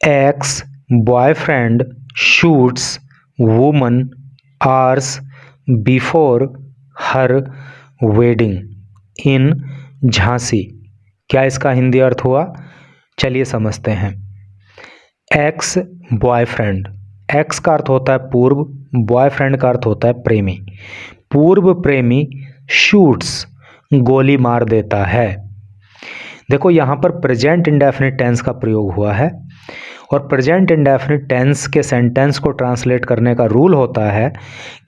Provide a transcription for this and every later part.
Ex boyfriend shoots woman hours before her wedding in Jhansi. क्या इसका हिंदी अर्थ हुआ? चलिए समझते हैं। एक्स बॉयफ्रेंड, एक्स का अर्थ होता है पूर्व, बॉयफ्रेंड का अर्थ होता है प्रेमी। पूर्व प्रेमी शूट्स गोली मार देता है। देखो यहाँ पर प्रेजेंट इंडेफिनिट टेंस का प्रयोग हुआ है और प्रेजेंट इंडेफिनिट टेंस के सेंटेंस को ट्रांसलेट करने का रूल होता है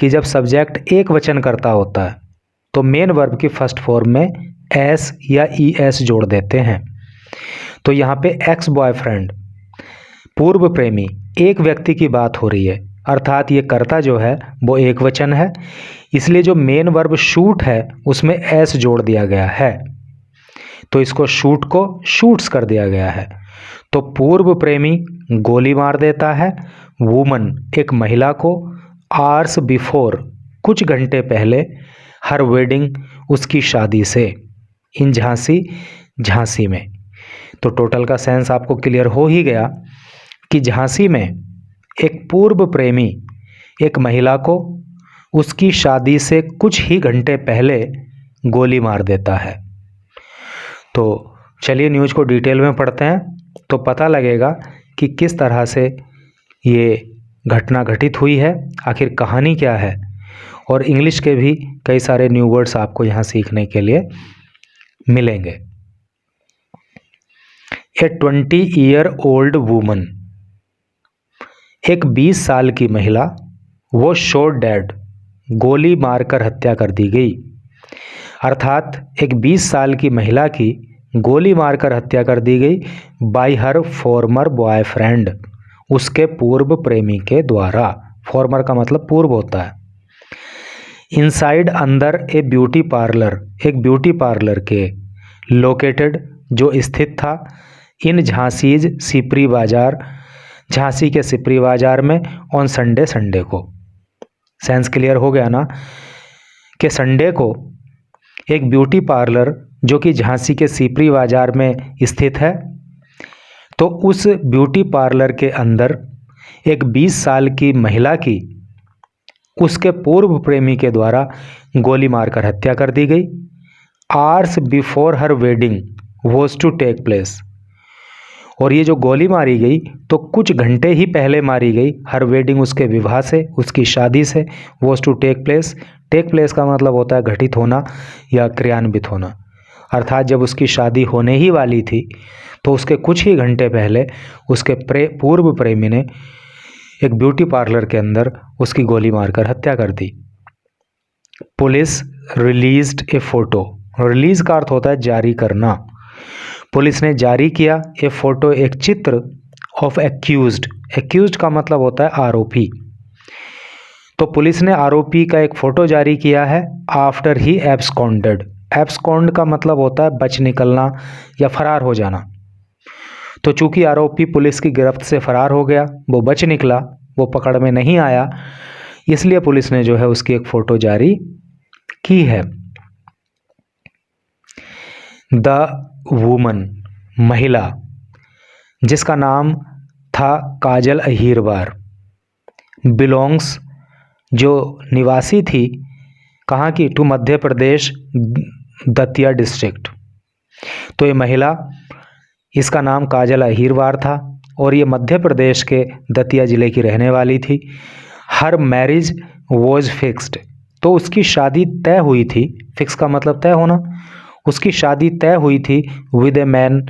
कि जब सब्जेक्ट एक वचन करता होता है तो मेन वर्ब की फर्स्ट फॉर्म में एस या ई एस जोड़ देते हैं। तो यहाँ पे एक्स बॉयफ्रेंड पूर्व प्रेमी एक व्यक्ति की बात हो रही है, अर्थात ये कर्ता जो है वो एक वचन है, इसलिए जो मेन वर्ब शूट है उसमें एस जोड़ दिया गया है, तो इसको शूट को शूट्स कर दिया गया है। तो पूर्व प्रेमी गोली मार देता है, वुमन एक महिला को, आवर्स बिफोर कुछ घंटे पहले, हर वेडिंग उसकी शादी से, इन झांसी झांसी में। तो टोटल का सेंस आपको क्लियर हो ही गया कि झांसी में एक पूर्व प्रेमी एक महिला को उसकी शादी से कुछ ही घंटे पहले गोली मार देता है। तो चलिए न्यूज़ को डिटेल में पढ़ते हैं तो पता लगेगा कि किस तरह से ये घटना घटित हुई है, आखिर कहानी क्या है, और इंग्लिश के भी कई सारे न्यू वर्ड्स आपको यहाँ सीखने के लिए मिलेंगे। ए 20-year-old वुमन, एक 20 साल की महिला, वो शॉट डेड गोली मारकर हत्या कर दी गई। अर्थात एक 20 साल की महिला की गोली मारकर हत्या कर दी गई बाय हर फॉर्मर बॉयफ्रेंड, उसके पूर्व प्रेमी के द्वारा। फॉर्मर का मतलब पूर्व होता है। इनसाइड अंदर ए ब्यूटी पार्लर, एक ब्यूटी पार्लर के, लोकेटेड जो स्थित था, इन झांसीज सिपरी बाजार, झांसी के सिपरी बाजार में, ऑन संडे संडे को। सेंस क्लियर हो गया ना कि संडे को एक ब्यूटी पार्लर जो कि झांसी के सिपरी बाजार में स्थित है, तो उस ब्यूटी पार्लर के अंदर एक 20 साल की महिला की उसके पूर्व प्रेमी के द्वारा गोली मारकर हत्या कर दी गई। Hours before her wedding was to take place, और ये जो गोली मारी गई तो कुछ घंटे ही पहले मारी गई, हर वेडिंग उसके विवाह से, उसकी शादी से, was to take place. Take place का मतलब होता है घटित होना या क्रियान्वित होना, अर्थात जब उसकी शादी होने ही वाली थी तो उसके कुछ ही घंटे पहले उसके पूर्व प्रेमी ने एक ब्यूटी पार्लर के अंदर उसकी गोली मारकर हत्या कर दी। पुलिस रिलीज्ड ए फोटो, रिलीज का अर्थ होता है जारी करना। पुलिस ने जारी किया ए फोटो, एक चित्र, ऑफ एक्यूज्ड, एक्यूज्ड का मतलब होता है आरोपी। तो पुलिस ने आरोपी का एक फोटो जारी किया है आफ्टर ही एब्सकॉन्डेड। एब्सकॉन्ड का मतलब होता है बच निकलना या फरार हो जाना। तो चूंकि आरोपी पुलिस की गिरफ्त से फरार हो गया, वो बच निकला, वो पकड़ में नहीं आया, इसलिए पुलिस ने जो है उसकी एक फ़ोटो जारी की है। द वुमन, महिला, जिसका नाम था काजल अहीरवार, बिलोंग्स, जो निवासी थी कहाँ की, टू मध्य प्रदेश दतिया डिस्ट्रिक्ट। तो ये महिला, इसका नाम काजल अहीरवार था और ये मध्य प्रदेश के दतिया ज़िले की रहने वाली थी। हर मैरिज वॉज फिक्स्ड, तो उसकी शादी तय हुई थी। फिक्स का मतलब तय होना। उसकी शादी तय हुई थी विद ए मैन,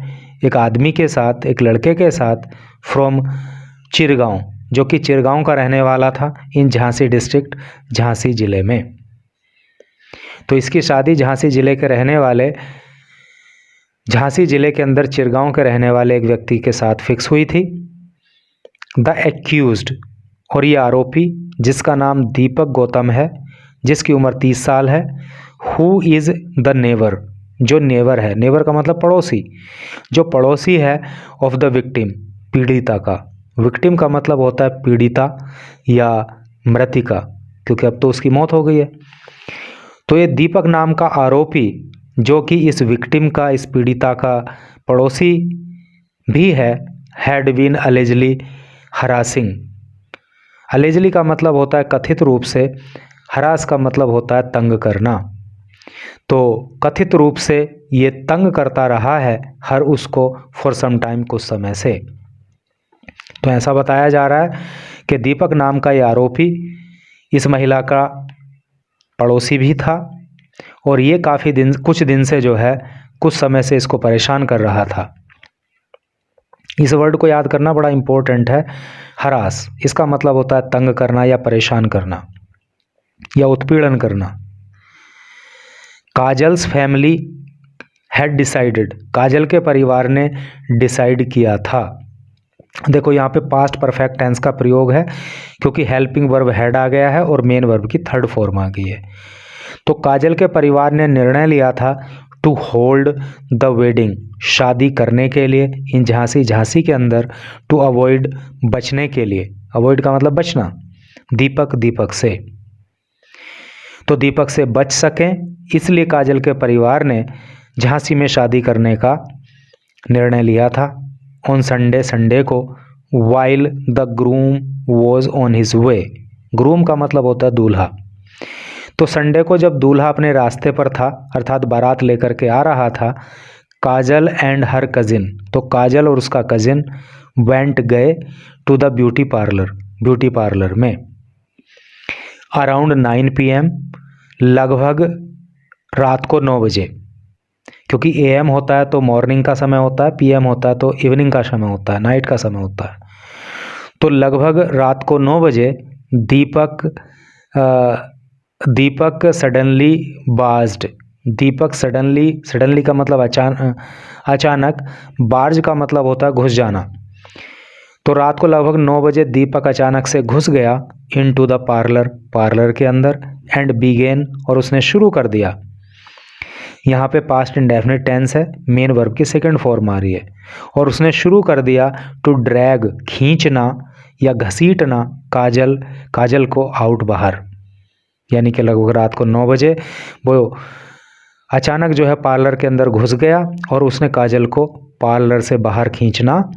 एक आदमी के साथ, एक लड़के के साथ, फ्रॉम चिरगांव, जो कि चिरगांव का रहने वाला था, इन झांसी डिस्ट्रिक्ट, झांसी ज़िले में। तो इसकी शादी झांसी ज़िले के रहने वाले, झांसी ज़िले के अंदर चिरगांव के रहने वाले एक व्यक्ति के साथ फिक्स हुई थी। द एक्यूज्ड, और ये आरोपी जिसका नाम दीपक गौतम है, जिसकी उम्र 30 साल है। हु इज़ द नेबर, जो नेबर है, नेबर का मतलब पड़ोसी, जो पड़ोसी है ऑफ द विक्टिम, पीड़िता का। विक्टिम का मतलब होता है पीड़िता या मृतिका, क्योंकि अब तो उसकी मौत हो गई है। तो ये दीपक नाम का आरोपी, जो कि इस विक्टिम का, इस पीड़िता का पड़ोसी भी है had been allegedly harassing. Allegedly का मतलब होता है कथित रूप से, हरास का मतलब होता है तंग करना। तो कथित रूप से ये तंग करता रहा है हर उसको फॉर सम टाइम, कुछ समय से। तो ऐसा बताया जा रहा है कि दीपक नाम का ये आरोपी इस महिला का पड़ोसी भी था और ये कुछ दिन से जो है, कुछ समय से इसको परेशान कर रहा था। इस वर्ड को याद करना बड़ा इम्पोर्टेंट है। हरास, इसका मतलब होता है तंग करना या परेशान करना या उत्पीड़न करना। काजल्स फैमिली हैड डिसाइडेड, काजल के परिवार ने डिसाइड किया था। देखो यहाँ पे पास्ट परफेक्ट टेंस का प्रयोग है क्योंकि हेल्पिंग वर्ब हैड आ गया है और मेन वर्ब की थर्ड फॉर्म आ गई है। तो काजल के परिवार ने निर्णय लिया था टू होल्ड द वेडिंग, शादी करने के लिए, इन झांसी, झांसी के अंदर, टू अवॉइड, बचने के लिए, अवॉइड का मतलब बचना, दीपक, दीपक से। तो दीपक से बच सकें इसलिए काजल के परिवार ने झांसी में शादी करने का निर्णय लिया था। ऑन संडे, संडे को, while the groom was on his way, groom का मतलब होता है दूल्हा। तो संडे को जब दूल्हा अपने रास्ते पर था, अर्थात बारात लेकर के आ रहा था, काजल एंड हर कजिन, तो काजल और उसका कजिन वेंट, गए, to the beauty parlour, beauty parlour में। अराउंड 9 PM, लगभग रात को 9 बजे, क्योंकि AM होता है तो मॉर्निंग का समय होता है, PM होता है तो इवनिंग का समय होता है, नाइट का समय होता है। तो लगभग रात को 9 बजे दीपक सडनली बार्ज्ड, दीपक सडनली, सडनली का मतलब अचानक, बार्ज का मतलब होता है घुस जाना। तो रात को लगभग 9 बजे दीपक अचानक से घुस गया इनटू द पार्लर, पार्लर के अंदर, एंड बिगेन, और उसने शुरू कर दिया। यहाँ पे पास्ट इंडेफिनिट टेंस है, मेन वर्ब की सेकंड फॉर्म आ रही है, और उसने शुरू कर दिया टू ड्रैग, खींचना या घसीटना, काजल, काजल को आउट, बाहर। यानी कि लगभग रात को 9 बजे वो अचानक जो है पार्लर के अंदर घुस गया और उसने काजल को पार्लर से बाहर खींचना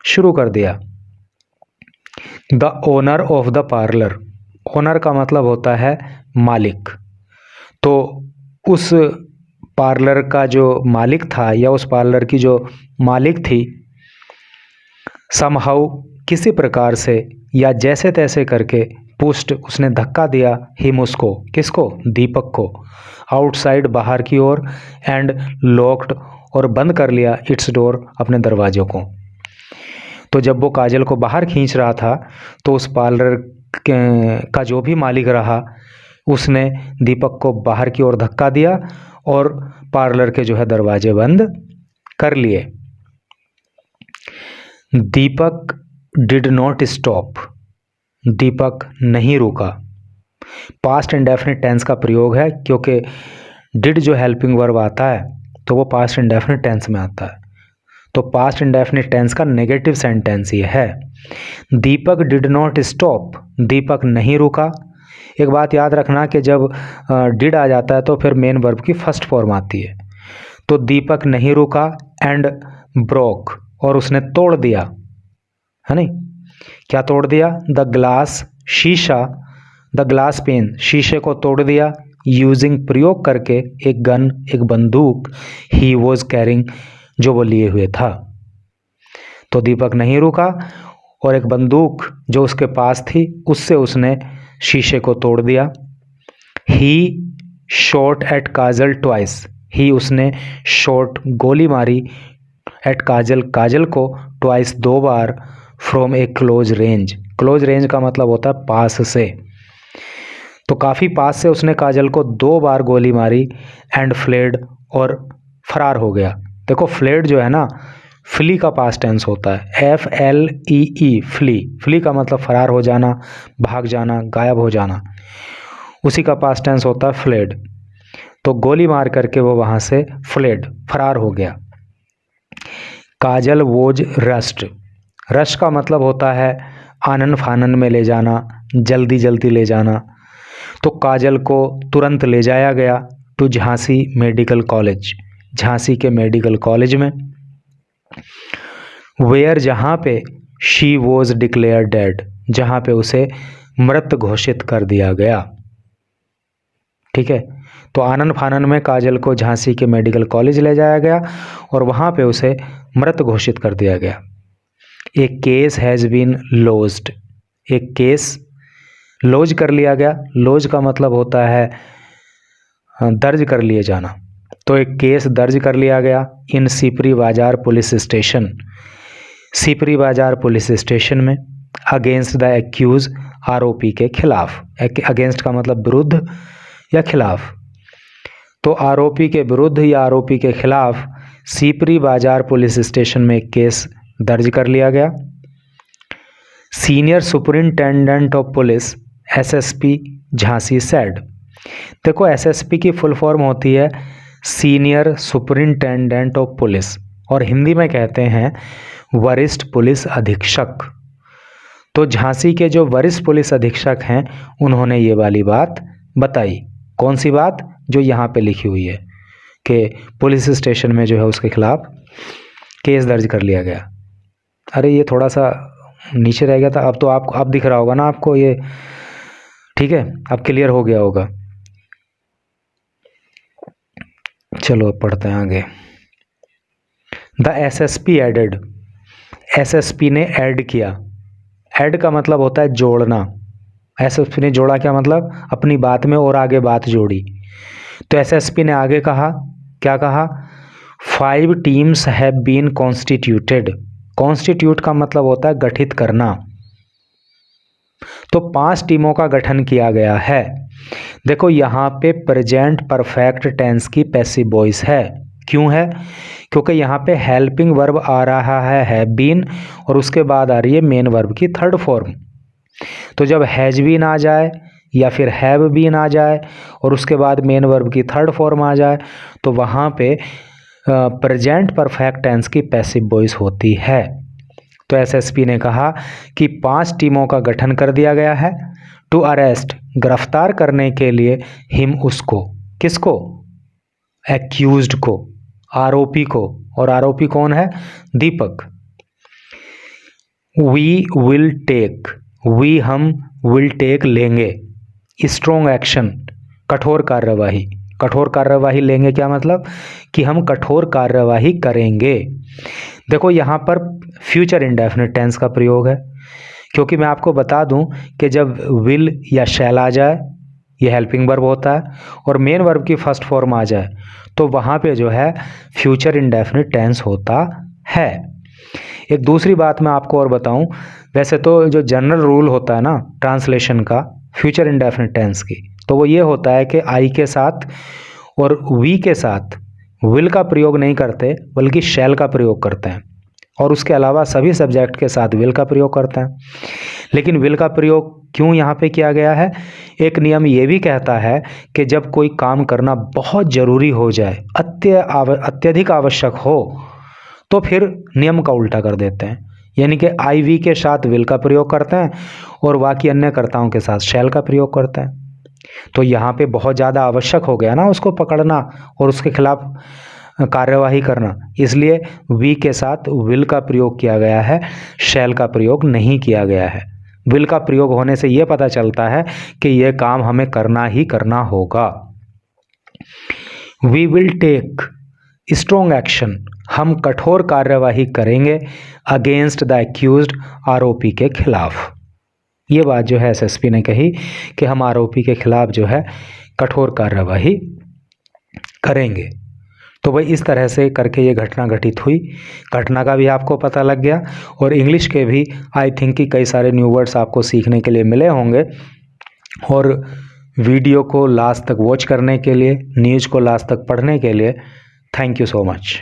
शुरू कर दिया। The owner of the parlour, owner का मतलब होता है मालिक। तो उस पार्लर का जो मालिक था या उस पार्लर की जो मालिक थी, समहाउ, किसी प्रकार से या जैसे तैसे करके, पुस्ट, उसने धक्का दिया, हिम, उसको, किसको, दीपक को, आउटसाइड, बाहर की ओर, एंड लॉक्ड, और बंद कर लिया, इट्स डोर, अपने दरवाजों को। तो जब वो काजल को बाहर खींच रहा था तो उस पार्लर का जो भी मालिक रहा उसने दीपक को बाहर की ओर धक्का दिया और पार्लर के जो है दरवाजे बंद कर लिए। दीपक डिड नॉट स्टॉप, दीपक नहीं रुका। पास्ट इंडेफिनिट टेंस का प्रयोग है क्योंकि डिड जो हेल्पिंग वर्ब आता है तो वो पास्ट इंडेफिनिट टेंस में आता है। तो पास्ट इंडेफिनिट टेंस का नेगेटिव सेंटेंस ये है, दीपक डिड नॉट स्टॉप, दीपक नहीं रुका। एक बात याद रखना कि जब डिड आ जाता है तो फिर मेन वर्ब की फर्स्ट फॉर्म आती है। तो दीपक नहीं रुका, एंड ब्रोक, और उसने तोड़ दिया, है नहीं, क्या तोड़ दिया, द ग्लास, शीशा, द ग्लास पेन, शीशे को तोड़ दिया, यूजिंग, प्रयोग करके, एक गन, एक बंदूक, ही वॉज कैरिंग, जो वो लिए हुए था। तो दीपक नहीं रुका और एक बंदूक जो उसके पास थी उससे उसने शीशे को तोड़ दिया। ही शॉट एट काजल ट्वाइस, ही, उसने, शॉट, गोली मारी, एट काजल, काजल को, twice, 2 bar, from A close range, close range का मतलब होता है पास से। तो काफ़ी पास से उसने काजल को 2 बार गोली मारी, एंड फ्लेड, और फरार हो गया। देखो फ्लेड जो है ना, फ्ली का पास्ट टेंस होता है, FLEE, फ्ली, फ्ली का मतलब फरार हो जाना, भाग जाना, गायब हो जाना, उसी का पास्ट टेंस होता है फ्लेड। तो गोली मार करके वो वहाँ से फ्लेड, फरार हो गया। काजल वोज रस्ट, रश का मतलब होता है आनन फानन में ले जाना, जल्दी जल्दी ले जाना। तो काजल को तुरंत ले जाया गया to Jhansi medical college, Jhansi के मेडिकल कॉलेज में। वेयर जहाँ पे शी वॉज डिक्लेयर डेड, जहाँ पे उसे मृत घोषित कर दिया गया। ठीक है, तो आनन फानन में काजल को झांसी के मेडिकल कॉलेज ले जाया गया और वहाँ पे उसे मृत घोषित कर दिया गया। एक केस हैज़ बीन लॉज्ड, एक केस लॉज कर लिया गया। लॉज का मतलब होता है दर्ज कर लिए जाना। तो एक केस दर्ज कर लिया गया इन सिपरी बाजार पुलिस स्टेशन, सिपरी बाजार पुलिस स्टेशन में, अगेंस्ट द एक्यूज, आरोपी के खिलाफ। अगेंस्ट का मतलब विरुद्ध या खिलाफ। तो आरोपी के विरुद्ध या आरोपी के खिलाफ सिपरी बाजार पुलिस स्टेशन में एक केस दर्ज कर लिया गया। Senior superintendent of police SSP Jhansi said. देखो एसएसपी की फुल फॉर्म होती है सीनियर सुपरिंटेंडेंट ऑफ पुलिस और हिंदी में कहते हैं वरिष्ठ पुलिस अधीक्षक। तो झांसी के जो वरिष्ठ पुलिस अधीक्षक हैं उन्होंने ये वाली बात बताई। कौन सी बात? जो यहाँ पे लिखी हुई है कि पुलिस स्टेशन में जो है उसके खिलाफ केस दर्ज कर लिया गया। अरे ये थोड़ा सा नीचे रह गया था, अब तो आपको अब दिख रहा होगा ना आपको ये, ठीक है, अब क्लियर हो गया होगा। चलो अब पढ़ते हैं आगे। द एसएसपी एडेड, एसएसपी ने ऐड किया। ऐड का मतलब होता है जोड़ना। एसएसपी ने जोड़ा, क्या मतलब? अपनी बात में और आगे बात जोड़ी। तो एसएसपी ने आगे कहा, क्या कहा? 5 teams have been constituted. Constitute का मतलब होता है गठित करना। तो 5 टीमों का गठन किया गया है। देखो यहाँ पे प्रेजेंट परफेक्ट टेंस की पैसिव वॉइस है। क्यों है? क्योंकि यहाँ पे हेल्पिंग वर्ब आ रहा है हैव बीन और उसके बाद आ रही है मेन वर्ब की थर्ड फॉर्म। तो जब हैज बीन आ जाए या फिर हैव बीन आ जाए और उसके बाद मेन वर्ब की थर्ड फॉर्म आ जाए तो वहाँ पे प्रेजेंट परफेक्ट टेंस की पैसिव वॉइस होती है। तो एसएसपी ने कहा कि 5 टीमों का गठन कर दिया गया है टू अरेस्ट, गिरफ्तार करने के लिए, हिम उसको, किसको? एक्यूज्ड को, आरोपी को। और आरोपी कौन है? दीपक। वी विल टेक, वी हम विल टेक लेंगे, स्ट्रॉन्ग एक्शन, कठोर कार्यवाही। कठोर कार्यवाही लेंगे क्या मतलब? कि हम कठोर कार्यवाही करेंगे। देखो यहाँ पर फ्यूचर इंडेफिनिट टेंस का प्रयोग है, क्योंकि मैं आपको बता दूं कि जब विल या शैल आ जाए ये हेल्पिंग वर्ब होता है और मेन वर्ब की फर्स्ट फॉर्म आ जाए तो वहाँ पे जो है फ्यूचर इंडेफिनिट टेंस होता है। एक दूसरी बात मैं आपको और बताऊं, वैसे तो जो जनरल रूल होता है ना ट्रांसलेशन का फ्यूचर इंडेफिनिट टेंस की, तो वो ये होता है कि आई के साथ और वी के साथ विल का प्रयोग नहीं करते बल्कि शैल का प्रयोग करते हैं और उसके अलावा सभी सब्जेक्ट के साथ विल का प्रयोग करते हैं। लेकिन विल का प्रयोग क्यों यहाँ पे किया गया है? एक नियम ये भी कहता है कि जब कोई काम करना बहुत ज़रूरी हो जाए, अत्यधिक आवश्यक हो, तो फिर नियम का उल्टा कर देते हैं, यानी कि आई वी के साथ विल का प्रयोग करते हैं और बाकी अन्य कर्ताओं के साथ शैल का प्रयोग करते हैं। तो यहाँ पे बहुत ज़्यादा आवश्यक हो गया ना उसको पकड़ना और उसके खिलाफ कार्यवाही करना, इसलिए वी के साथ विल का प्रयोग किया गया है, शैल का प्रयोग नहीं किया गया है। विल का प्रयोग होने से यह पता चलता है कि यह काम हमें करना ही करना होगा। We will take strong action, हम कठोर कार्यवाही करेंगे अगेंस्ट द एक्यूज्ड, आरोपी के खिलाफ। ये बात जो है एसएसपी ने कही कि हम आरोपी के खिलाफ जो है कठोर कार्यवाही करेंगे। तो भाई इस तरह से करके ये घटना घटित हुई। घटना का भी आपको पता लग गया और इंग्लिश के भी आई थिंक कि कई सारे न्यू वर्ड्स आपको सीखने के लिए मिले होंगे। और वीडियो को लास्ट तक वॉच करने के लिए, न्यूज़ को लास्ट तक पढ़ने के लिए थैंक यू सो मच।